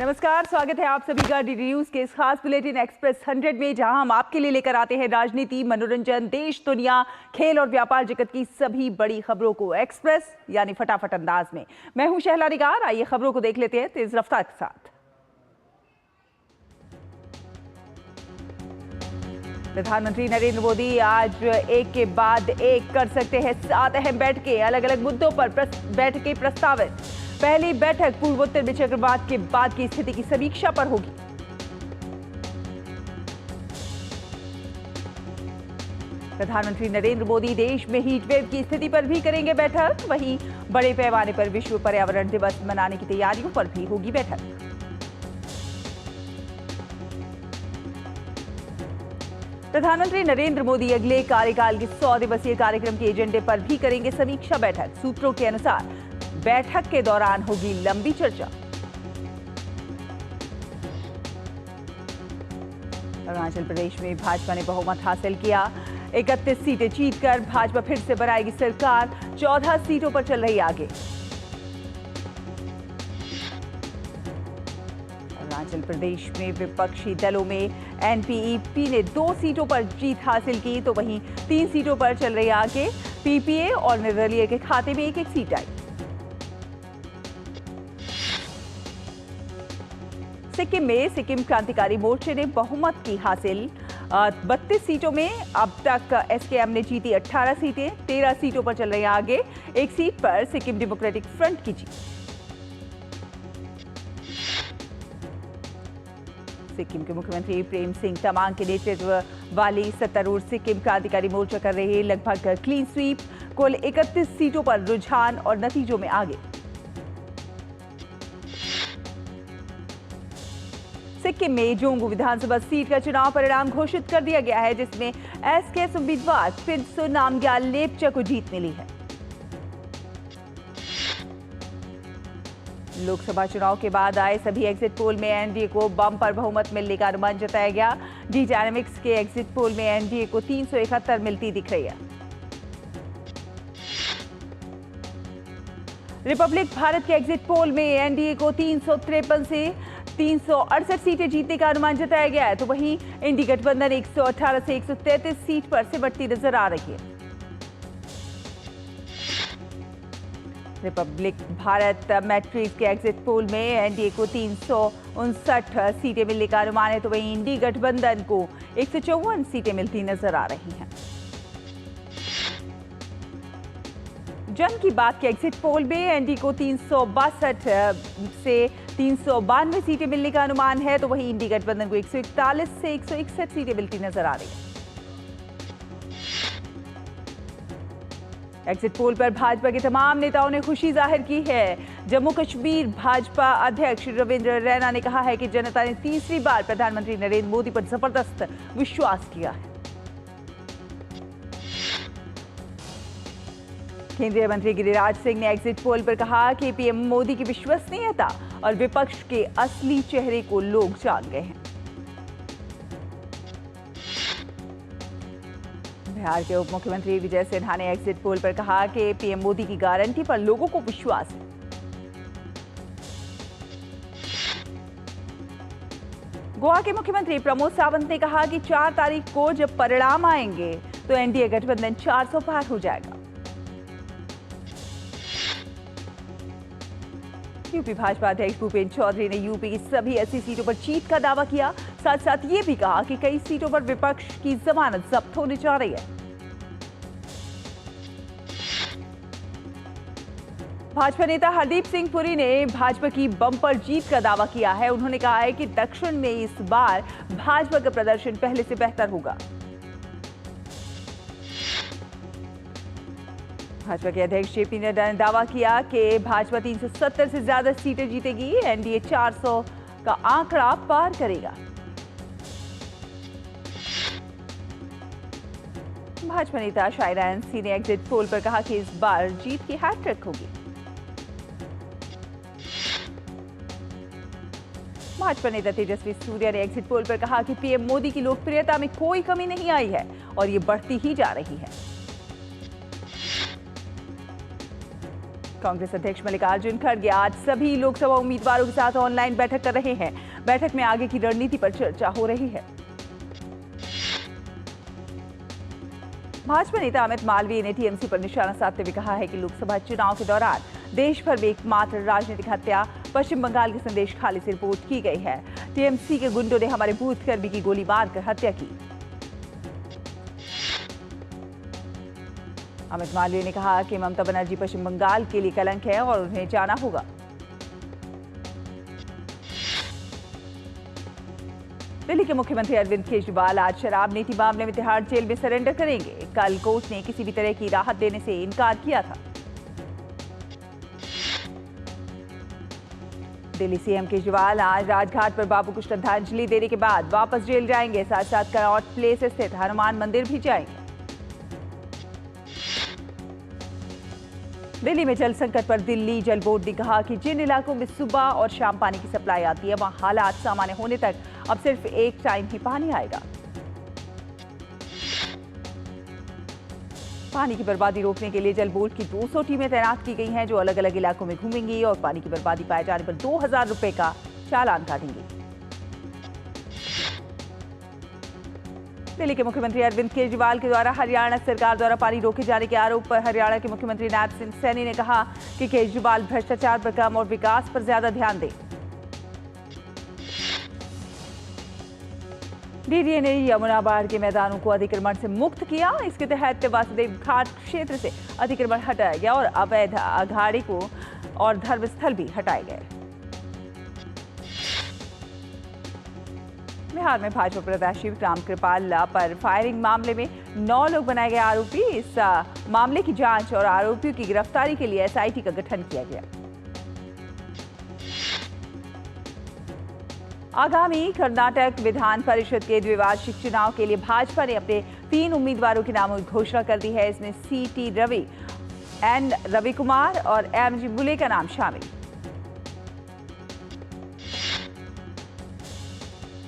नमस्कार, स्वागत है आप सभी का डीडी न्यूज के इस खास बुलेटिन एक्सप्रेस 100 में, जहां हम आपके लिए लेकर आते हैं राजनीति, मनोरंजन, देश, दुनिया, खेल और व्यापार जगत की सभी बड़ी खबरों को एक्सप्रेस यानी फटाफट अंदाज में। मैं हूं शहला निगार। आइए खबरों को देख लेते हैं तेज रफ्तार के साथ। प्रधानमंत्री नरेंद्र मोदी आज एक के बाद एक कर सकते हैं 7 अहम बैठकें, अलग अलग मुद्दों पर बैठकें प्रस्तावित। पहली बैठक पूर्वोत्तर में चक्रवात के बाद की स्थिति की समीक्षा पर होगी। प्रधानमंत्री नरेंद्र मोदी देश में हीट वेव की स्थिति पर भी करेंगे बैठक। वहीं बड़े पैमाने पर विश्व पर्यावरण दिवस मनाने की तैयारियों पर भी होगी बैठक। प्रधानमंत्री नरेंद्र मोदी अगले कार्यकाल के 100 दिवसीय कार्यक्रम के एजेंडे पर भी करेंगे समीक्षा बैठक। सूत्रों के अनुसार बैठक के दौरान होगी लंबी चर्चा। अरुणाचल प्रदेश में भाजपा ने बहुमत हासिल किया। 31 सीटें जीतकर भाजपा फिर से बनाएगी सरकार। 14 सीटों पर चल रही आगे। अरुणाचल प्रदेश में विपक्षी दलों में एनपीपी ने 2 सीटों पर जीत हासिल की, तो वहीं 3 सीटों पर चल रही आगे। पीपीए और निर्दलीय के खाते में एक-एक सीट आई। सिक्किम में सिक्किम क्रांतिकारी मोर्चे ने बहुमत की हासिल। 32 सीटों में अब तक एसकेएम ने जीती 18 सीटें। 13 सीटों पर चल रही आगे। एक सीट पर सिक्किम डेमोक्रेटिक फ्रंट की जीत। सिक्किम के मुख्यमंत्री प्रेम सिंह तमांग के नेतृत्व वाली सत्तारूढ़ सिक्किम क्रांतिकारी मोर्चा कर रही लगभग क्लीन स्वीप। कुल 31 सीटों पर रुझान और नतीजों में आगे। सिक्किम में जोंगू विधानसभा सीट का चुनाव परिणाम घोषित कर दिया गया है, जिसमें एसकेएस उम्मीदवार पिंसो नामग्याल लेपचा को जीत मिली है। लोकसभा चुनाव के बाद आए सभी एग्जिट पोल में एनडीए को बम्पर बहुमत मिलने का अनुमान जताया गया। डी डायनेमिक्स के एग्जिट पोल में एनडीए को 371 मिलती दिख रही है। रिपब्लिक भारत के एग्जिट पोल में एनडीए को 353 से 368 सीटें जीतने का अनुमान जताया गया है, तो वहीं इंडी गठबंधन 118 से 133 सीट पर सिमटती नजर आ रही है। रिपब्लिक भारत मैट्रिक्स के एग्जिट पोल में एनडीए को 359 सीटें मिलने का अनुमान है, तो वहीं इंडी गठबंधन को 154 सीटें मिलती नजर आ रही हैं। जन की बात के एग्जिट पोल में एनडीए को 362 से 392 सीटें मिलने का अनुमान है, तो वहीं इंडी गठबंधन को 141 से 161 सीटें मिलती नजर आ रही है। एग्जिट पोल पर भाजपा के तमाम नेताओं ने खुशी जाहिर की है। जम्मू कश्मीर भाजपा अध्यक्ष रविंद्र रैना ने कहा है कि जनता ने तीसरी बार प्रधानमंत्री नरेंद्र मोदी पर जबरदस्त विश्वास किया है। केंद्रीय मंत्री गिरिराज सिंह ने एग्जिट पोल पर कहा कि पीएम मोदी की विश्वसनीयता और विपक्ष के असली चेहरे को लोग जान गए हैं। बिहार के उप मुख्यमंत्री विजय सिन्हा ने एग्जिट पोल पर कहा कि पीएम मोदी की गारंटी पर लोगों को विश्वास है। गोवा के मुख्यमंत्री प्रमोद सावंत ने कहा कि 4 तारीख को जब परिणाम आएंगे तो एनडीए गठबंधन 400 पार हो जाएगा। यूपी भाजपा अध्यक्ष भूपेंद्र चौधरी ने यूपी की सभी 80 सीटों पर जीत का दावा किया। साथ साथ ये भी कहा कि कई सीटों पर विपक्ष की जमानत जब्त होने जा रही है। भाजपा नेता हरदीप सिंह पुरी ने भाजपा की बम्पर जीत का दावा किया है। उन्होंने कहा है कि दक्षिण में इस बार भाजपा का प्रदर्शन पहले से बेहतर होगा। भाजपा के अध्यक्ष जेपी नड्डा ने दावा किया कि भाजपा 370 से ज्यादा सीटें जीतेगी। एनडीए 400 का आंकड़ा पार करेगा। भाजपा नेता शायरा एनसी ने एग्जिट पोल पर कहा कि इस बार जीत की हैट्रिक होगी। भाजपा नेता तेजस्वी सूर्या ने एग्जिट पोल पर कहा कि पीएम मोदी की लोकप्रियता में कोई कमी नहीं आई है और ये बढ़ती ही जा रही है। कांग्रेस अध्यक्ष मल्लिकार्जुन खड़गे आज सभी लोकसभा उम्मीदवारों के साथ ऑनलाइन बैठक कर रहे हैं। बैठक में आगे की रणनीति पर चर्चा हो रही है। भाजपा नेता अमित मालवीय ने टीएमसी पर निशाना साधते हुए कहा है कि लोकसभा चुनाव के दौरान देश भर में एकमात्र राजनीतिक हत्या पश्चिम बंगाल के संदेश खाली से रिपोर्ट की गई है। टीएमसी के गुंडों ने हमारे बूथ कर्मी की गोली मारकर हत्या की। अमित मालवीय ने कहा कि ममता बनर्जी पश्चिम बंगाल के लिए कलंक है और उन्हें जाना होगा। दिल्ली के मुख्यमंत्री अरविंद केजरीवाल आज शराब नीति मामले में तिहाड़ जेल में सरेंडर करेंगे। कल कोर्ट ने किसी भी तरह की राहत देने से इनकार किया था। दिल्ली सीएम केजरीवाल आज राजघाट पर बापू को श्रद्धांजलि देने के बाद वापस जेल जाएंगे। साथ साथ कनॉट प्लेस स्थित हनुमान मंदिर भी जाएंगे। दिल्ली में जल संकट पर दिल्ली जल बोर्ड ने कहा कि जिन इलाकों में सुबह और शाम पानी की सप्लाई आती है वहां हालात सामान्य होने तक अब सिर्फ एक टाइम ही पानी आएगा। पानी की बर्बादी रोकने के लिए जल बोर्ड की 200 टीमें तैनात की गई हैं जो अलग अलग इलाकों में घूमेंगी और पानी की बर्बादी पाए जाने पर 2000 रुपए का चालान काटेंगी। दिल्ली के मुख्यमंत्री अरविंद केजरीवाल के द्वारा हरियाणा सरकार द्वारा पानी रोके जाने के आरोप पर हरियाणा के मुख्यमंत्री नायब सिंह सैनी ने कहा कि केजरीवाल भ्रष्टाचार पर कम और विकास पर ज्यादा ध्यान दें। डीडीए ने यमुना बाढ़ के मैदानों को अतिक्रमण से मुक्त किया। इसके तहत वासुदेव घाट क्षेत्र से अतिक्रमण हटाया गया और अवैध अखाड़े को और धर्मस्थल भी हटाए गए। बिहार में भाजपा प्रत्याशी रामकृपाल पर फायरिंग मामले में 9 लोग बनाए गए आरोपी। इस मामले की जांच और आरोपियों की गिरफ्तारी के लिए एसआईटी का गठन किया गया। आगामी कर्नाटक विधान परिषद के द्विवार्षिक चुनाव के लिए भाजपा ने अपने 3 उम्मीदवारों के नामों की घोषणा कर दी है। इसमें सीटी रवि, एन रवि कुमार और एमजी बुले का नाम शामिल।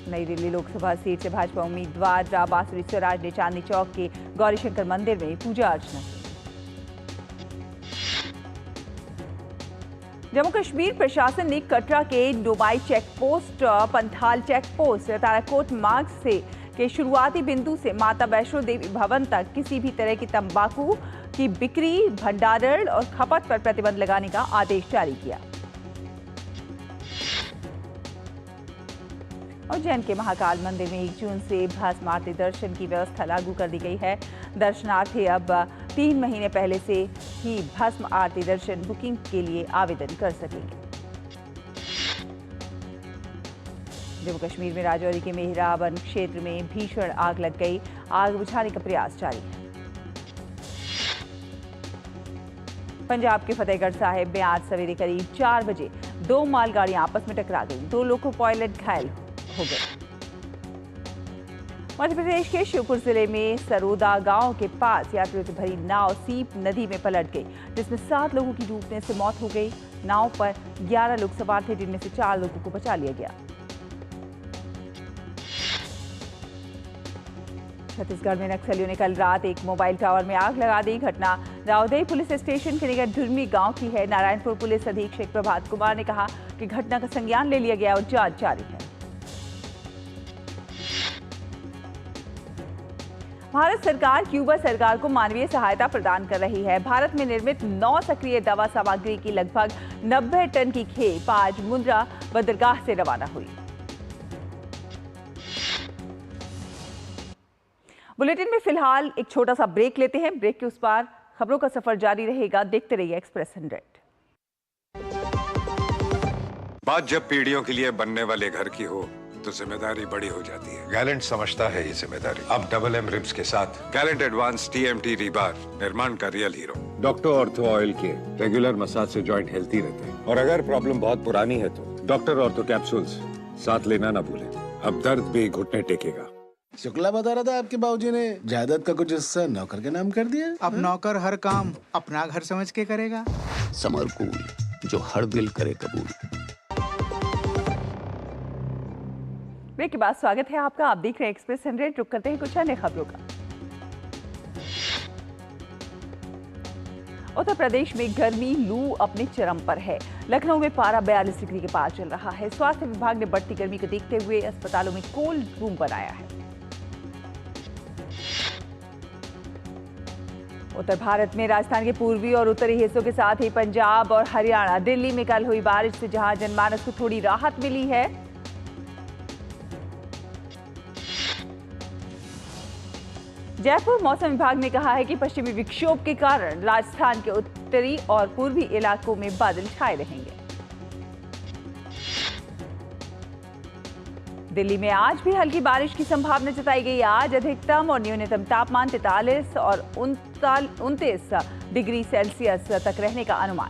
नई दिल्ली लोकसभा सीट से भाजपा उम्मीदवार बांसुरी स्वराज ने चांदनी चौक के गौरीशंकर मंदिर में पूजा अर्चना की। जम्मू कश्मीर प्रशासन ने कटरा के Domai check post, Panthal check post, Tarakot मार्ग से के शुरुआती बिंदु से माता वैष्णो देवी भवन तक किसी भी तरह की तंबाकू की बिक्री, भंडारण और खपत पर प्रतिबंध लगाने का आदेश जारी किया। उज्जैन के महाकाल मंदिर में 1 जून से भस्म आरती दर्शन की व्यवस्था लागू कर दी गई है। दर्शनार्थी अब 3 महीने पहले से ही भस्म आरती दर्शन बुकिंग के लिए आवेदन कर सकेंगे। जम्मू कश्मीर में राजौरी के मेहरा वन क्षेत्र में भीषण आग लग गई। आग बुझाने का प्रयास जारी है। पंजाब के फतेहगढ़ साहिब में आज सवेरे करीब 4 बजे 2 मालगाड़ियां आपस में टकरा गईं। 2 लोको पायलट घायल हो गए। मध्य प्रदेश के शिवपुर जिले में सरोदा गांव के पास यात्रियों से भरी नाव सीप नदी में पलट गई, जिसमें 7 लोगों की डूबने से मौत हो गई। नाव पर 11 लोग सवार थे, जिनमें से 4 लोगों को बचा लिया गया। छत्तीसगढ़ में नक्सलियों ने कल रात एक मोबाइल टावर में आग लगा दी। घटना रावदई पुलिस स्टेशन के निकट धुर्मी गांव की है। नारायणपुर पुलिस अधीक्षक प्रभात कुमार ने कहा कि घटना का संज्ञान ले लिया गया और जांच जारी है। भारत सरकार क्यूबा सरकार को मानवीय सहायता प्रदान कर रही है। भारत में निर्मित 9 सक्रिय दवा सामग्री की लगभग 90 टन की खेप आज मुंद्रा बंदरगाह से रवाना हुई। बुलेटिन में फिलहाल एक छोटा सा ब्रेक लेते हैं। ब्रेक के उस पार खबरों का सफर जारी रहेगा। देखते रहिए एक्सप्रेस 100। बात जब पीढ़ियों के लिए बनने वाले घर की हो तो जिम्मेदारी बड़ी हो जाती है। गैलेंट समझता है ये जिम्मेदारी। अब डबल एम रिब्स के साथ गैलेंट एडवांस TMT रीबार, निर्माण का real hero. Doctor ortho oil के रेगुलर मसाज से जॉइंट हेल्थी रहते हैं। और अगर प्रॉब्लम बहुत पुरानी है तो डॉक्टर ऑर्थो कैप्सूल्स साथ लेना ना भूलें। अब दर्द भी घुटने टेकेगा। शुक्ला बता रहा था आपके बाबूजी ने जायदाद का कुछ हिस्सा नौकर के नाम कर दिया। अब नौकर हर काम अपना घर समझ के करेगा। समरकूल, जो हर दिल करे कबूल। ब्रेक के बाद स्वागत है आपका। आप देख रहे हैं एक्सप्रेस 100। रुक करते हैं कुछ अन्य खबरों का। उत्तर प्रदेश में गर्मी लू अपने चरम पर है। लखनऊ में पारा 42 डिग्री के पार चल रहा है। स्वास्थ्य विभाग ने बढ़ती गर्मी को देखते हुए अस्पतालों में कोल्ड रूम बनाया है। उत्तर भारत में राजस्थान के पूर्वी और उत्तरी हिस्सों के साथ ही पंजाब और हरियाणा, दिल्ली में कल हुई बारिश से जहां जनमानस को थोड़ी राहत मिली है, जयपुर मौसम विभाग ने कहा है कि पश्चिमी विक्षोभ के कारण राजस्थान के उत्तरी और पूर्वी इलाकों में बादल छाए रहेंगे। दिल्ली में आज भी हल्की बारिश की संभावना जताई गई। आज अधिकतम और न्यूनतम तापमान 43 और 29 डिग्री सेल्सियस तक रहने का अनुमान।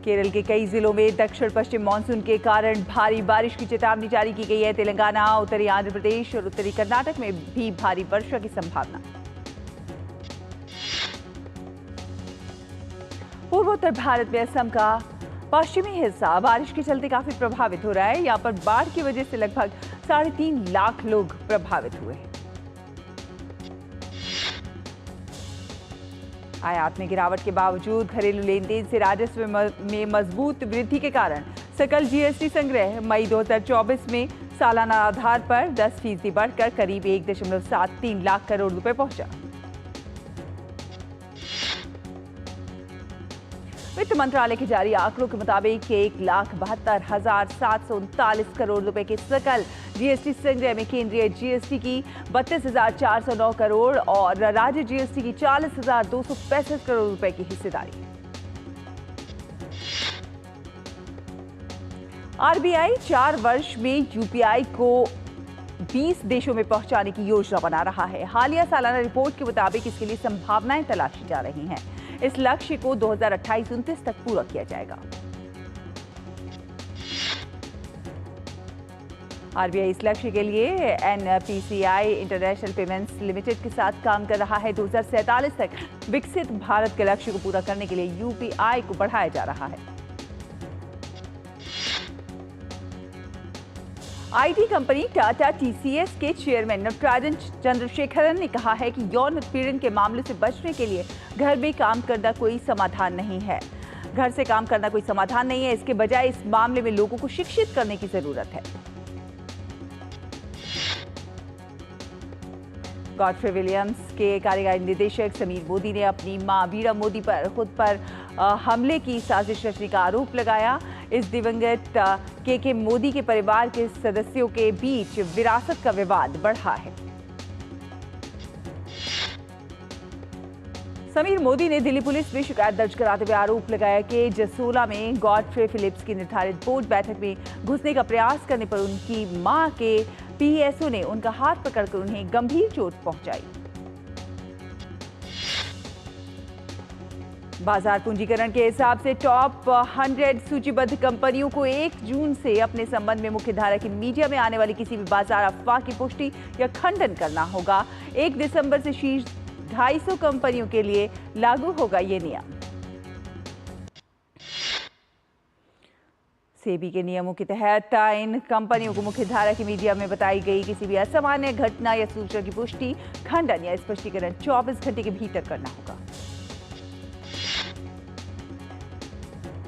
केरल के कई जिलों में दक्षिण पश्चिम मानसून के कारण भारी बारिश की चेतावनी जारी की गई है। तेलंगाना, उत्तरी आंध्र प्रदेश और उत्तरी कर्नाटक में भी भारी वर्षा की संभावना। पूर्वोत्तर भारत में असम का पश्चिमी हिस्सा बारिश के चलते काफी प्रभावित हो रहा है। यहाँ पर बाढ़ की वजह से लगभग 3.5 लाख लोग प्रभावित हुए हैं। आयात में गिरावट के बावजूद घरेलू लेन देन से राजस्व में मजबूत वृद्धि के कारण सकल जीएसटी संग्रह मई 2024 में सालाना आधार पर 10% बढ़कर करीब 1.73 लाख करोड़ रुपए पहुंचा। वित्त मंत्रालय के जारी आंकड़ों के मुताबिक 1,72,739 करोड़ रुपए के सकल जीएसटी संग्रह में केंद्रीय जीएसटी की 32,409 करोड़ और राज्य जीएसटी की 40,265 करोड़ रुपए की हिस्सेदारी। आरबीआई 4 वर्ष में यूपीआई को 20 देशों में पहुंचाने की योजना बना रहा है। हालिया सालाना रिपोर्ट के मुताबिक इसके लिए संभावनाएं तलाशी जा रही हैं। इस लक्ष्य को 2028-29 तक पूरा किया जाएगा। आरबीआई इस लक्ष्य के लिए एनपीसीआई इंटरनेशनल पेमेंट्स लिमिटेड के साथ काम कर रहा है। 2047 तक विकसित भारत के लक्ष्य को पूरा करने के लिए यूपीआई को बढ़ाया जा रहा है। आईटी कंपनी टाटा टीसीएस के चेयरमैन नटराजन चंद्रशेखरन ने कहा है कि यौन उत्पीड़न के मामले से बचने के लिए घर में काम करना कोई समाधान नहीं है। घर से काम करना कोई समाधान नहीं है, इसके बजाय इस मामले में लोगों को शिक्षित करने की जरूरत है। गॉडफ्रे विलियम्स के कार्यकारी निदेशक समीर मोदी ने अपनी मां वीरा मोदी पर खुद पर हमले की साजिश रचने का आरोप लगाया। इस दिवंगत के मोदी के परिवार के सदस्यों के बीच विरासत का विवाद बढ़ा है। समीर मोदी ने दिल्ली पुलिस में शिकायत दर्ज कराते हुए आरोप लगाया कि जसोला में गॉडफ्रे फिलिप्स की निर्धारित बोर्ड बैठक में घुसने का प्रयास करने पर उनकी मां के पीएसओ ने उनका हाथ पकड़कर उन्हें गंभीर चोट पहुंचाई। बाजार पूंजीकरण के हिसाब से टॉप 100 सूचीबद्ध कंपनियों को 1 जून से अपने संबंध में मुख्यधारा की मीडिया में आने वाली किसी भी बाजार अफवाह की पुष्टि या खंडन करना होगा। 1 दिसंबर से शीर्ष 250 कंपनियों के लिए लागू होगा ये नियम। सेबी के नियमों के तहत इन कंपनियों को मुख्यधारा की मीडिया में बताई गई किसी भी असामान्य घटना या सूचना की पुष्टि, खंडन या स्पष्टीकरण 24 घंटे के भीतर करना होगा।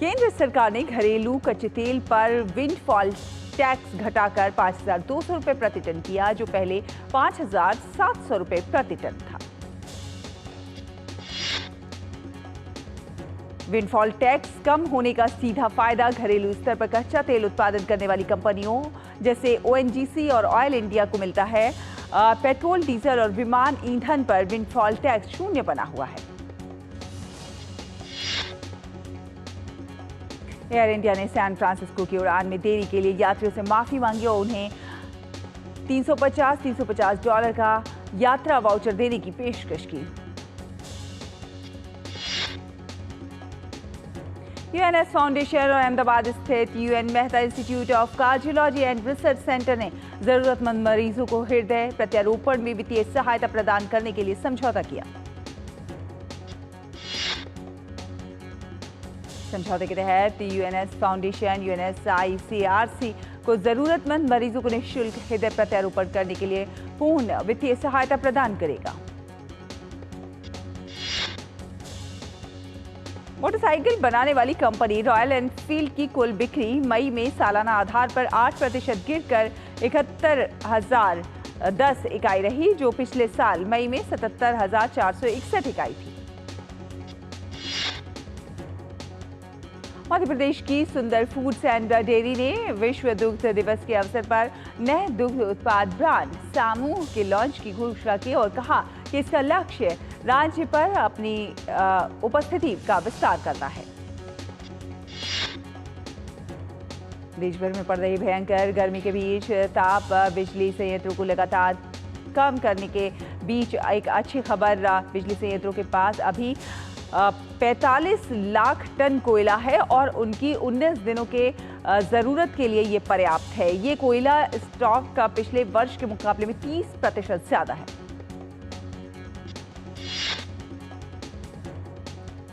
केंद्र सरकार ने घरेलू कच्चे तेल पर विंडफॉल टैक्स घटाकर 5,200 रुपए प्रति टन किया, जो पहले 5,700 रुपए प्रति टन था। विंडफॉल टैक्स कम होने का सीधा फायदा घरेलू स्तर पर कच्चा तेल उत्पादन करने वाली कंपनियों जैसे ओएनजीसी और ऑयल इंडिया को मिलता है। पेट्रोल, डीजल और विमान ईंधन पर विंडफॉल टैक्स 0 बना हुआ है। एयर इंडिया ने सैन फ्रांसिस्को की उड़ान में देरी के लिए यात्रियों से माफी मांगी और उन्हें $350 का यात्रा वाउचर देने की पेशकश की। यूएनएस फाउंडेशन और अहमदाबाद स्थित UN Mehta institute of cardiology and research centre ने जरूरतमंद मरीजों को हृदय प्रत्यारोपण में वित्तीय सहायता प्रदान करने के लिए समझौता किया। समझौते के तहत यूएनएस फाउंडेशन यूएनएसआईसीआरसी को जरूरतमंद मरीजों को निःशुल्क हृदय प्रत्यारोपण करने के लिए पूर्ण वित्तीय सहायता प्रदान करेगा। मोटरसाइकिल बनाने वाली कंपनी रॉयल एनफील्ड की कुल बिक्री मई में सालाना आधार पर 8% गिरकर 71,010 इकाई रही, जो पिछले साल मई में 77,461 इकाई थी। मध्य प्रदेश की सुंदर फूड्स एंड डेयरी ने विश्व दुग्ध दिवस के अवसर पर नए दुग्ध उत्पाद ब्रांड समूह के लॉन्च की घोषणा की और कहा कि इसका लक्ष्य राज्य पर अपनी उपस्थिति का विस्तार करना है। देश भर में पड़ रही भयंकर गर्मी के बीच ताप बिजली संयंत्रों को लगातार कम करने के बीच एक अच्छी खबर, बिजली संयंत्रों के पास अभी 45 लाख टन कोयला है और उनकी 19 दिनों के ज़रूरत के लिए ये पर्याप्त है। ये कोयला स्टॉक का पिछले वर्ष के मुकाबले में 30% ज़्यादा है।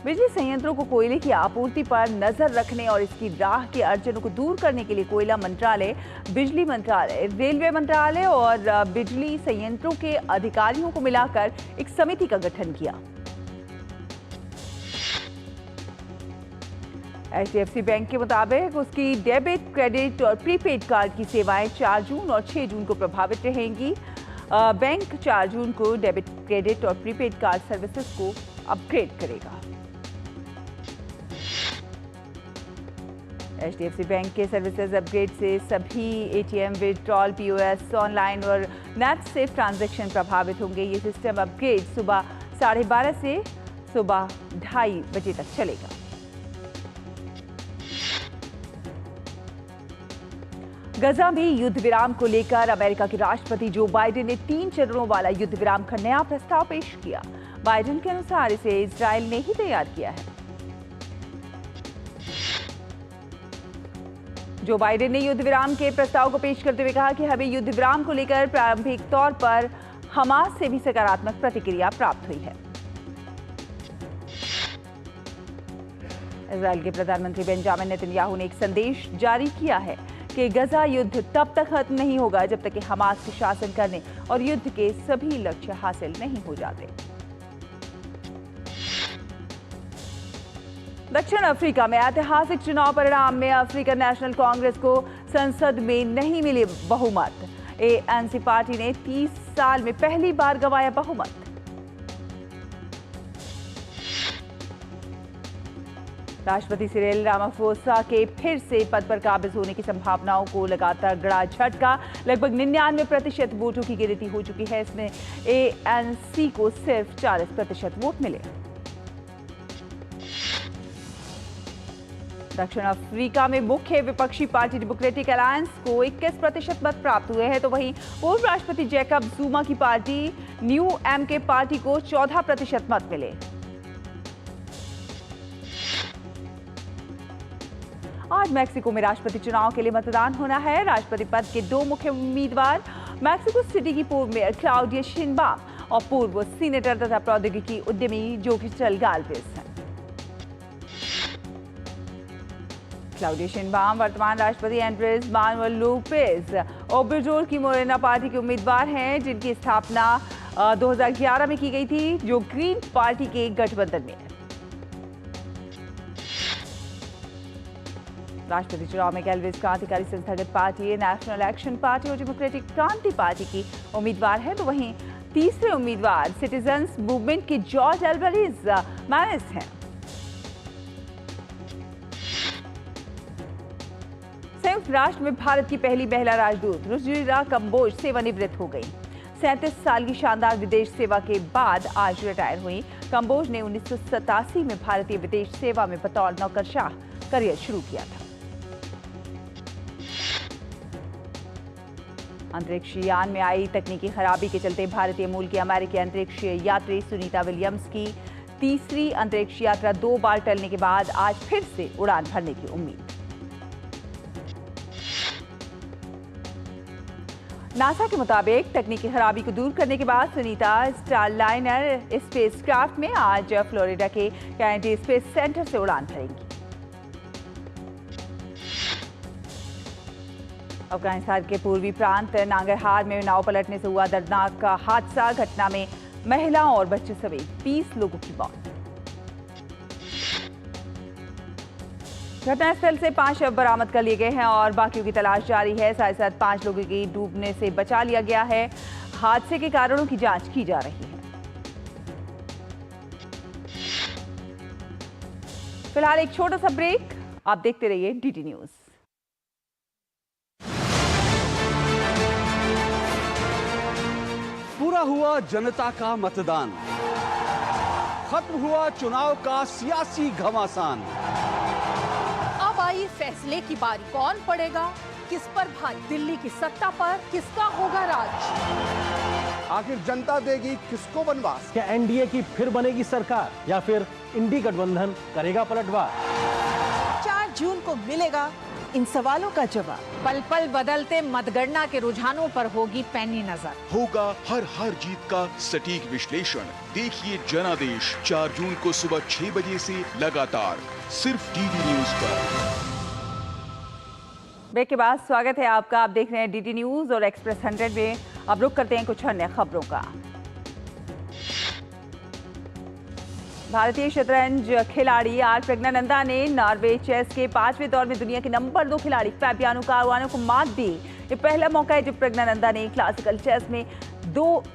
बिजली संयंत्रों को कोयले की आपूर्ति पर नजर रखने और इसकी राह के अड़चनों को दूर करने के लिए कोयला मंत्रालय, बिजली मंत्रालय, रेलवे मंत्रालय और बिजली संयंत्रों के अधिकारियों को मिलाकर एक समिति का गठन किया। HDFC बैंक के मुताबिक उसकी डेबिट, क्रेडिट और प्रीपेड कार्ड की सेवाएं 4 जून और 6 जून को प्रभावित रहेंगी। बैंक 4 जून को डेबिट, क्रेडिट और प्रीपेड कार्ड सर्विसेज को अपग्रेड करेगा। HDFC बैंक के सर्विसेज अपग्रेड से सभी ATM, विड्रॉल, POS, ऑनलाइन और नेट से ट्रांजैक्शन प्रभावित होंगे। ये सिस्टम अपग्रेड सुबह 12:30 से सुबह 2:30 बजे तक चलेगा। गजा में युद्ध विराम को लेकर अमेरिका के राष्ट्रपति जो बाइडेन ने 3 चरणों वाला युद्ध विराम का नया प्रस्ताव पेश किया। बाइडेन के अनुसार इसे इजरायल ने ही तैयार किया है। जो बाइडेन ने युद्ध विराम के प्रस्ताव को पेश करते हुए कहा कि हमें युद्ध विराम को लेकर प्रारंभिक तौर पर हमास से भी सकारात्मक प्रतिक्रिया प्राप्त हुई है। इजरायल के प्रधानमंत्री बेंजामिन नेतन्याहू ने एक संदेश जारी किया है कि गजा युद्ध तब तक खत्म नहीं होगा जब तक कि हमास के शासन करने और युद्ध के सभी लक्ष्य हासिल नहीं हो जाते। दक्षिण अफ्रीका में ऐतिहासिक चुनाव परिणाम में अफ्रीकन नेशनल कांग्रेस को संसद में नहीं मिली बहुमत। ANC पार्टी ने 30 साल में पहली बार गंवाया बहुमत। राष्ट्रपति सिरिल रामाफोसा के फिर से पद पर काबिज होने की संभावनाओं को लगातार गड़ा झटका। लगभग 99% वोटों की गिनती हो चुकी है। इसमें ANC को सिर्फ 40% वोट मिले। दक्षिण अफ्रीका में मुख्य विपक्षी पार्टी डेमोक्रेटिक अलायंस को 21% मत प्राप्त हुए हैं, तो वहीं पूर्व राष्ट्रपति जैकब जुमा की पार्टी न्यू MK पार्टी को 14% मत मिले। आज मैक्सिको में राष्ट्रपति चुनाव के लिए मतदान होना है। राष्ट्रपति पद के 2 मुख्य उम्मीदवार मैक्सिको सिटी की पूर्व मेयर क्लाउडिया शिनबाम और पूर्व सीनेटर तथा प्रौद्योगिकी उद्यमी जोगिस्टल गाल्वेज हैं। क्लाउडिया शिनबाम वर्तमान राष्ट्रपति एंड्रेस मानुएल लोपेज ओब्राडोर की मोरेना पार्टी के उम्मीदवार हैं, जिनकी स्थापना 2011 में की गई थी, जो ग्रीन पार्टी के गठबंधन में है। राष्ट्रपति चुनाव में गाल्वेज क्रांतिकारी संस्थागत पार्टी, नेशनल एक्शन पार्टी और डेमोक्रेटिक क्रांति पार्टी की उम्मीदवार है, तो वहीं तीसरे उम्मीदवार सिटीजन्स मूवमेंट के जॉर्ज एल्वारेज मैनेस हैं। संयुक्त राष्ट्र में भारत की पहली महिला राजदूत रुजिरा कंबोज सेवानिवृत्त हो गई। 37 साल की शानदार विदेश सेवा के बाद आज रिटायर हुई। कंबोज ने 1987 में भारतीय विदेश सेवा में बतौर नौकरशाह करियर शुरू किया था। अंतरिक्ष यान में आई तकनीकी खराबी के चलते भारतीय मूल की अमेरिकी अंतरिक्ष यात्री सुनीता विलियम्स की तीसरी अंतरिक्ष यात्रा 2 बार टलने के बाद आज फिर से उड़ान भरने की उम्मीद। नासा के मुताबिक तकनीकी खराबी को दूर करने के बाद सुनीता स्टारलाइनर स्पेसक्राफ्ट में आज फ्लोरिडा के कैनेडी स्पेस सेंटर से उड़ान भरेंगी। अफगानिस्तान के पूर्वी प्रांत नांगरहार में नाव पलटने से हुआ दर्दनाक हादसा। घटना में महिलाओं और बच्चों समेत 20 लोगों की मौत। घटनास्थल से 5 शव बरामद कर लिए गए हैं और बाकियों की तलाश जारी है। साथ ही साथ 5 लोगों की डूबने से बचा लिया गया है। हादसे के कारणों की जांच की जा रही है। फिलहाल एक छोटा सा ब्रेक, आप देखते रहिए डीडी न्यूज। पूरा हुआ जनता का मतदान, खत्म हुआ चुनाव का सियासी घमासान। अब आई फैसले की बारी, कौन पड़ेगा किस पर भारी, दिल्ली की सत्ता पर किसका होगा राज। आखिर जनता देगी किसको वनवास? क्या एनडीए की फिर बनेगी सरकार या फिर इंडी गठबंधन करेगा पलटवार? 4 जून को मिलेगा इन सवालों का जवाब। पल पल बदलते मतगणना के रुझानों पर होगी पैनी नजर। होगा हर जीत का सटीक विश्लेषण। देखिए जनादेश 4 जून को सुबह 6 बजे से लगातार सिर्फ डीडी न्यूज पर। ब्रेक के बाद स्वागत है आपका। आप देख रहे हैं डीडी न्यूज और एक्सप्रेस 100 में। अब रुक करते हैं कुछ अन्य खबरों का। भारतीय शतरंज खिलाड़ी आर प्रज्ञानंदा ने नॉर्वे चेस के 5वें दौर में दुनिया के नंबर 2 खिलाड़ी फैबियानो कारुआनो को मात दी। ये पहला मौका है जब प्रज्ञानंदा ने क्लासिकल चेस में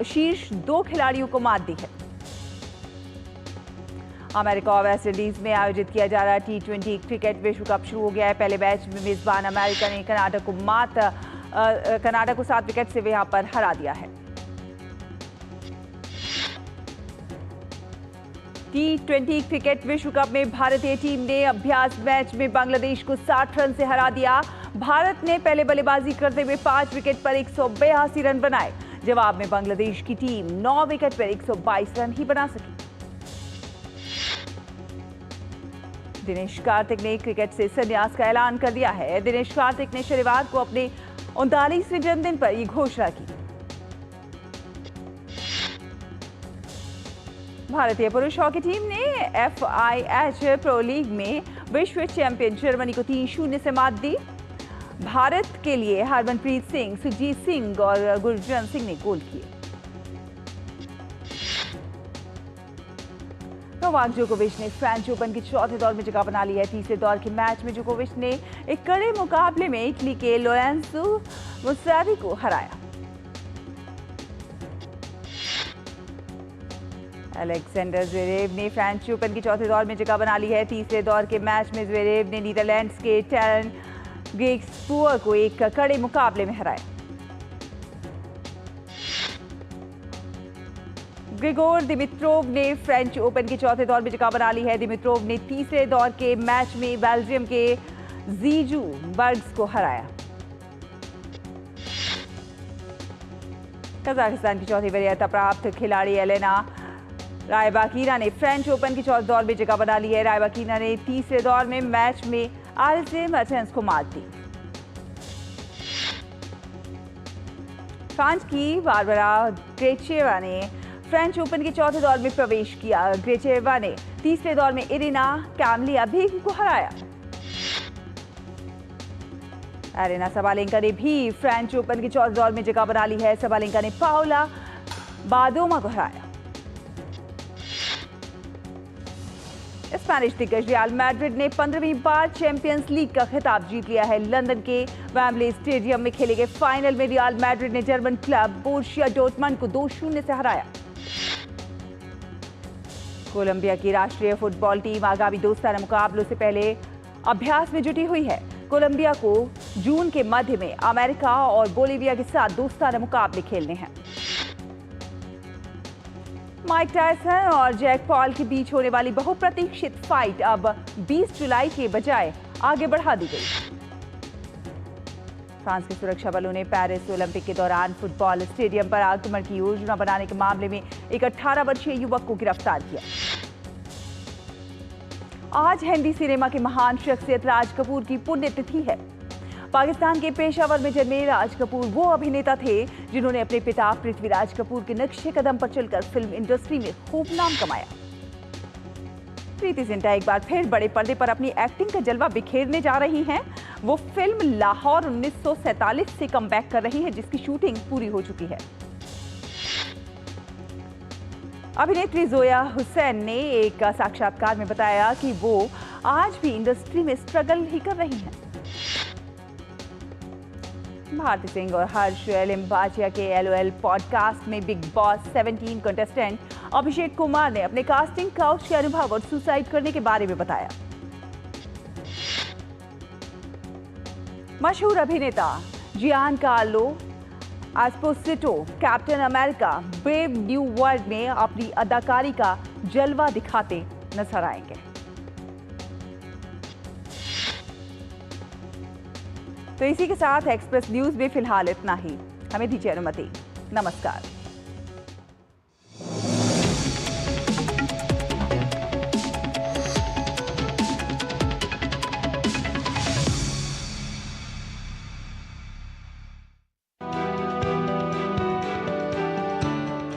शीर्ष 2 खिलाड़ियों को मात दी है। अमेरिका और वेस्ट इंडीज में आयोजित किया जा रहा T20 क्रिकेट विश्व कप शुरू हो गया है। पहले मैच में मेजबान अमेरिका ने कनाडा को 7 विकेट से यहां पर हरा दिया है। T20 क्रिकेट विश्व कप में भारतीय टीम ने अभ्यास मैच में बांग्लादेश को 60 रन से हरा दिया। भारत ने पहले बल्लेबाजी करते हुए 5 विकेट पर 182 रन बनाए। जवाब में बांग्लादेश की टीम 9 विकेट पर 122 रन ही बना सकी। दिनेश कार्तिक ने क्रिकेट से संन्यास का ऐलान कर दिया है। दिनेश कार्तिक ने शनिवार को अपने 39वें जन्मदिन पर यह घोषणा की। भारतीय पुरुष हॉकी टीम ने FIH प्रो लीग में विश्व चैंपियन जर्मनी को 3-0 से मात दी। भारत के लिए हरमनप्रीत सिंह, सुजीत सिंह और गुरजंत सिंह ने गोल किए। नोवाक जोकोविच ने फ्रेंच ओपन के 4थे दौर में जगह बना ली है। 3रे दौर के मैच में जोकोविच ने एक कड़े मुकाबले में इटली के लोरेंसो मुस्सावी को हराया। अलेक्जेंडर ज़्वेरेव ने फ्रेंच ओपन के 4थे दौर में जगह बना ली है। 3रे दौर के मैच में ज़्वेरेव ने नीदरलैंड्स के टैरन गेक्सपुअर को एक कड़े मुकाबले में हराया। ग्रिगोर दिमित्रोव ने फ्रेंच ओपन के 4थे दौर में जगह बना ली है। दिमित्रोव ने 3रे दौर के मैच में बेल्जियम के जीजू बर्ग्स को हराया। कजाकिस्तान की 4थी वरीयता प्राप्त खिलाड़ी एलेना रायबाकीना ने फ्रेंच ओपन के 4थे दौर में जगह बना ली है। रायबाकीना ने 3रे दौर में मैच में आल्जे मर्टेंस को मात दी। फ्रांस की बारबरा ग्रेचेवा ने फ्रेंच ओपन के 4थे दौर में प्रवेश किया। ग्रेचेवा ने 3रे दौर में इरिना कैमलियाबेक को हराया। एरेना सबालेंका ने भी फ्रेंच ओपन के 4थे दौर में जगह बना ली है। सबालेंका ने पाओला बादोमा को हराया। स्पेनिश दिग्गज रियल मैड्रिड ने 15वीं बार चैंपियंस लीग का खिताब जीत लिया है। लंदन के वेम्बले स्टेडियम में खेले गए फाइनल में रियल मैड्रिड ने जर्मन क्लब बोरुसिया डॉर्टमंड को 2-0 से हराया। कोलंबिया की राष्ट्रीय फुटबॉल टीम आगामी दोस्ताना मुकाबलों से पहले अभ्यास में जुटी हुई है। कोलंबिया को जून के मध्य में अमेरिका और बोलिविया के साथ दोस्ताना मुकाबले खेलने हैं। माइक टायसन और जैक पॉल के बीच होने वाली बहुप्रतीक्षित फाइट अब 20 जुलाई के बजाय आगे बढ़ा दी गई। फ्रांस के सुरक्षा बलों ने पेरिस ओलंपिक के दौरान फुटबॉल स्टेडियम पर आक्रमण की योजना बनाने के मामले में एक 18 वर्षीय युवक को गिरफ्तार किया। आज हिंदी सिनेमा के महान शख्सियत राज कपूर की पुण्यतिथि है। पाकिस्तान के पेशावर में जन्मे राज कपूर वो अभिनेता थे जिन्होंने अपने पिता पृथ्वीराज कपूर के नक्शे कदम पर चलकर फिल्म इंडस्ट्री में खूब नाम कमाया। प्रीति जिंटा एक बार फिर बड़े पर्दे पर अपनी एक्टिंग का जलवा बिखेरने जा रही हैं। वो फिल्म लाहौर 1947 से कमबैक कर रही है, जिसकी शूटिंग पूरी हो चुकी है। अभिनेत्री जोया हुसैन ने एक साक्षात्कार में बताया कि वो आज भी इंडस्ट्री में स्ट्रगल ही कर रही हैं। भारती सिंह और हर्ष लिम्बाचिया के LOL पॉडकास्ट में big boss 17 contestant Abhishek Kumar ने अपने कास्टिंग काउच के अनुभव और सुसाइड करने के बारे में बताया। मशहूर अभिनेता Giancarlo Esposito captain America brave new world में अपनी अदाकारी का जलवा दिखाते नजर आएंगे। तो इसी के साथ एक्सप्रेस न्यूज में फिलहाल इतना ही। हमें दीजिए अनुमति। नमस्कार।